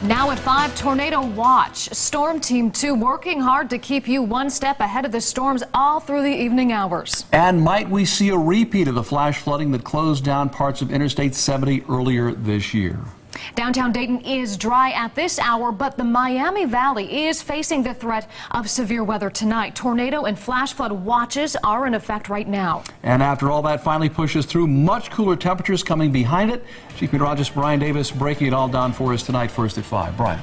Now at 5, Tornado Watch. Storm Team 2 working hard to keep you one step ahead of the storms all through the evening hours. And might we see a repeat of the flash flooding that closed down parts of Interstate 70 earlier this year? Downtown Dayton is dry at this hour, but the Miami Valley is facing the threat of severe weather tonight. Tornado and flash flood watches are in effect right now. And after all that finally pushes through, much cooler temperatures coming behind it. Chief Meteorologist Brian Davis breaking it all down for us tonight, first at 5. Brian.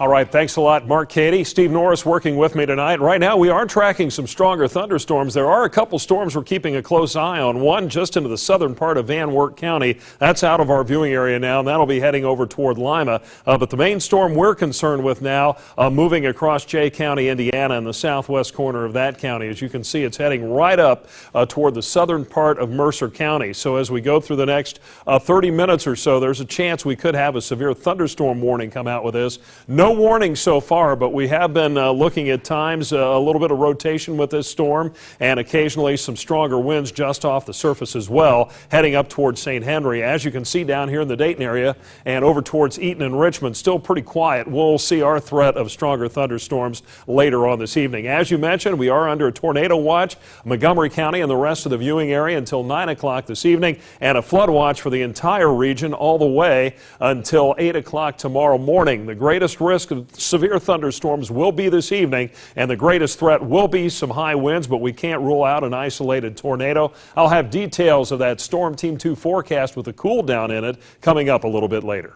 All right, thanks a lot, Mark Cady. Steve Norris working with me tonight. Right now, we are tracking some stronger thunderstorms. There are a couple storms we're keeping a close eye on. One just into the southern part of Van Wert County. That's out of our viewing area now, and that'll be heading over toward Lima. But the main storm we're concerned with now, moving across Jay County, Indiana, in the southwest corner of that county. As you can see, it's heading right up toward the southern part of Mercer County. So as we go through the next 30 minutes or so, there's a chance we could have a severe thunderstorm warning come out with this. No warning so far, but we have been looking at times a little bit of rotation with this storm and occasionally some stronger winds just off the surface as well, heading up towards St. Henry. As you can see down here in the Dayton area and over towards Eaton and Richmond, still pretty quiet. We'll see our threat of stronger thunderstorms later on this evening. As you mentioned, we are under a tornado watch, Montgomery County and the rest of the viewing area until 9 o'clock this evening, and a flood watch for the entire region all the way until 8 o'clock tomorrow morning. The greatest risk of severe thunderstorms will be this evening, and the greatest threat will be some high winds, but we can't rule out an isolated tornado. I'll have details of that Storm Team 2 forecast with a cool down in it coming up a little bit later.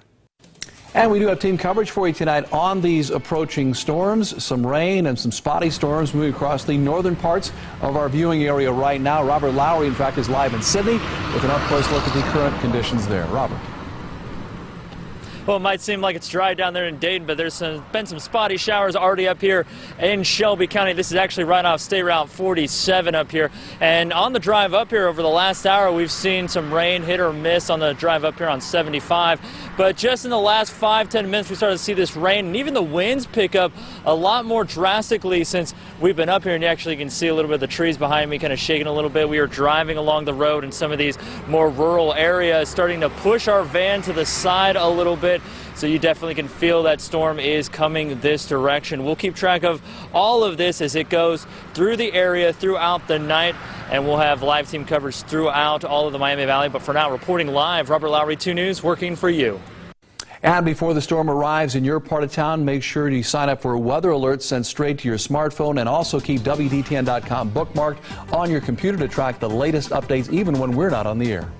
And we do have team coverage for you tonight on these approaching storms. Some rain and some spotty storms moving across the northern parts of our viewing area right now. Robert Lowry, in fact, is live in Sydney with an up-close look at the current conditions there. Robert. Well, it might seem like it's dry down there in Dayton, but there's been some spotty showers already up here in Shelby County. This is actually right off State Route 47 up here. And on the drive up here over the last hour, we've seen some rain hit or miss on the drive up here on 75. But just in the last 5-10 minutes, we started to see this rain, and even the winds pick up a lot more drastically since we've been up here. And you actually can see a little bit of the trees behind me kind of shaking a little bit. We are driving along the road in some of these more rural areas, starting to push our van to the side a little bit. So you definitely can feel that storm is coming this direction. We'll keep track of all of this as it goes through the area throughout the night, and we'll have live team coverage throughout all of the Miami Valley. But for now, reporting live, Robert Lowry, 2 News, working for you. And before the storm arrives in your part of town, make sure you sign up for a weather alert sent straight to your smartphone, and also keep WDTN.com bookmarked on your computer to track the latest updates even when we're not on the air.